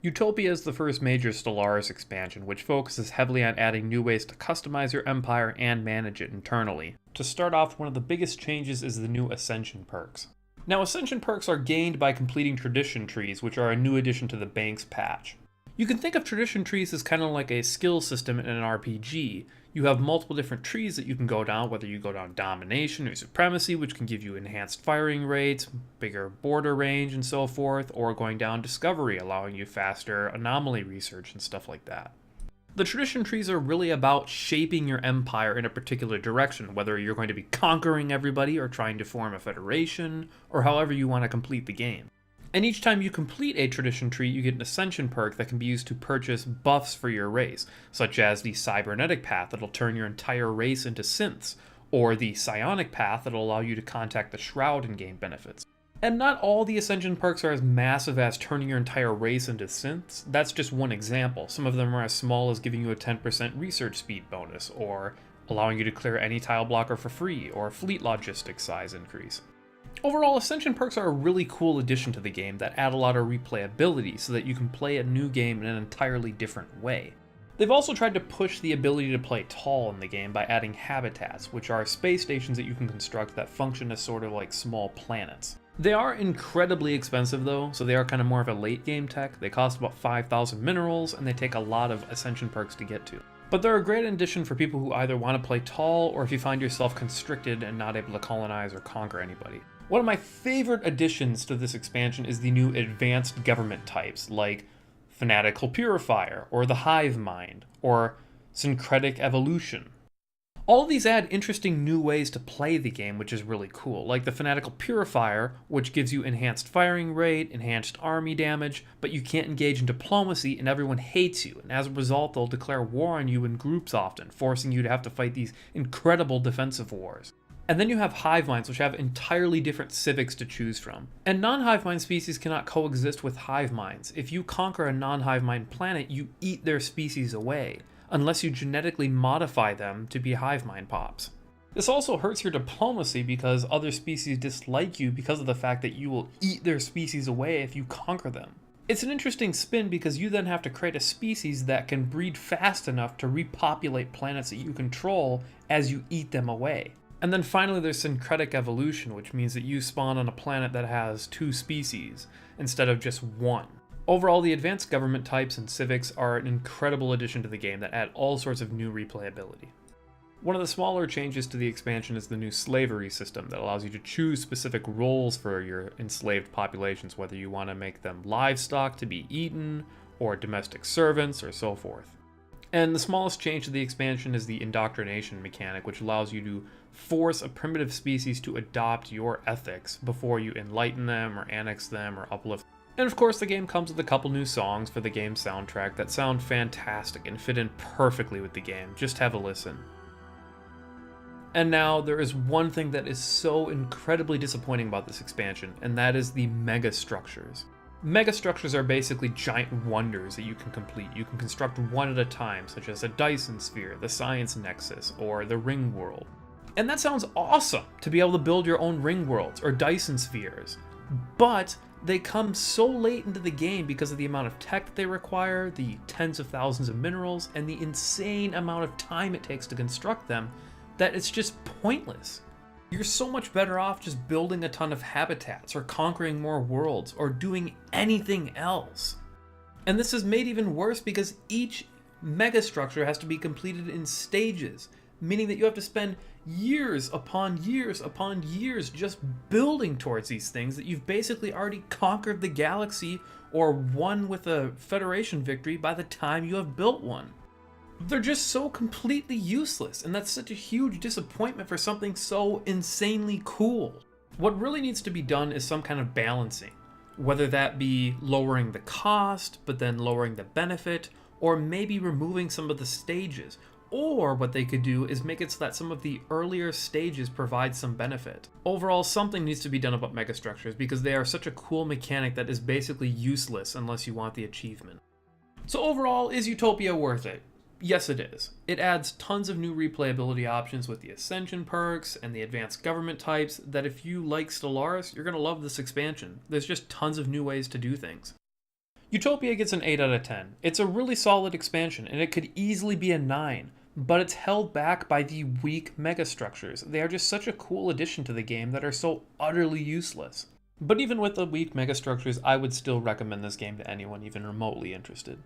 Utopia is the first major Stellaris expansion, which focuses heavily on adding new ways to customize your empire and manage it internally. To start off, one of the biggest changes is the new Ascension perks. Now, Ascension perks are gained by completing tradition trees, which are a new addition to the Banks patch. You can think of tradition trees as kind of like a skill system in an RPG. You have multiple different trees that you can go down, whether you go down Domination or Supremacy, which can give you enhanced firing rates, bigger border range, and so forth, or going down Discovery, allowing you faster anomaly research and stuff like that. The tradition trees are really about shaping your empire in a particular direction, whether you're going to be conquering everybody or trying to form a federation, or however you want to complete the game. And each time you complete a tradition tree, you get an Ascension perk that can be used to purchase buffs for your race, such as the Cybernetic path that'll turn your entire race into synths, or the Psionic path that'll allow you to contact the Shroud and gain benefits. And not all the Ascension perks are as massive as turning your entire race into synths. That's just one example. Some of them are as small as giving you a 10% research speed bonus, or allowing you to clear any tile blocker for free, or fleet logistics size increase. Overall, Ascension perks are a really cool addition to the game that add a lot of replayability so that you can play a new game in an entirely different way. They've also tried to push the ability to play tall in the game by adding habitats, which are space stations that you can construct that function as sort of like small planets. They are incredibly expensive though, so they are kind of more of a late game tech. They cost about 5,000 minerals and they take a lot of Ascension perks to get to. But they're a great addition for people who either want to play tall or if you find yourself constricted and not able to colonize or conquer anybody. One of my favorite additions to this expansion is the new advanced government types like Fanatical Purifier, or the Hive Mind, or Syncretic Evolution. All of these add interesting new ways to play the game, which is really cool, like the Fanatical Purifier, which gives you enhanced firing rate, enhanced army damage, but you can't engage in diplomacy and everyone hates you, and as a result they'll declare war on you in groups often, forcing you to have to fight these incredible defensive wars. And then you have hive minds, which have entirely different civics to choose from. And non-hive mind species cannot coexist with hive minds. If you conquer a non-hive mind planet, you eat their species away, unless you genetically modify them to be hive mind pops. This also hurts your diplomacy because other species dislike you because of the fact that you will eat their species away if you conquer them. It's an interesting spin because you then have to create a species that can breed fast enough to repopulate planets that you control as you eat them away. And then finally there's syncretic evolution, which means that you spawn on a planet that has 2 species instead of just 1. Overall, the advanced government types and civics are an incredible addition to the game that add all sorts of new replayability. One of the smaller changes to the expansion is the new slavery system that allows you to choose specific roles for your enslaved populations, whether you want to make them livestock to be eaten, or domestic servants, or so forth. And the smallest change to the expansion is the indoctrination mechanic, which allows you to force a primitive species to adopt your ethics before you enlighten them or annex them or uplift. And of course the game comes with a couple new songs for the game's soundtrack that sound fantastic and fit in perfectly with the game. Just have a listen. And now there is one thing that is so incredibly disappointing about this expansion, and that is the mega structures. Megastructures are basically giant wonders that you can complete. You can construct one at a time, such as a Dyson Sphere, the Science Nexus, or the Ring World. And that sounds awesome, to be able to build your own Ring Worlds, or Dyson Spheres. But they come so late into the game because of the amount of tech that they require, the tens of thousands of minerals, and the insane amount of time it takes to construct them, that it's just pointless. You're so much better off just building a ton of habitats, or conquering more worlds, or doing anything else. And this is made even worse because each megastructure has to be completed in stages, meaning that you have to spend years upon years upon years just building towards these things that you've basically already conquered the galaxy or won with a Federation victory by the time you have built one. They're just so completely useless, and that's such a huge disappointment for something so insanely cool. What really needs to be done is some kind of balancing, whether that be lowering the cost, but then lowering the benefit, or maybe removing some of the stages. Or what they could do is make it so that some of the earlier stages provide some benefit. Overall, something needs to be done about megastructures because they are such a cool mechanic that is basically useless unless you want the achievement. So overall, is Utopia worth it? Yes, it is. It adds tons of new replayability options with the Ascension perks and the advanced government types that if you like Stellaris, you're going to love this expansion. There's just tons of new ways to do things. Utopia gets an 8 out of 10. It's a really solid expansion, and it could easily be a 9, but it's held back by the weak megastructures. They are just such a cool addition to the game that are so utterly useless. But even with the weak megastructures, I would still recommend this game to anyone even remotely interested.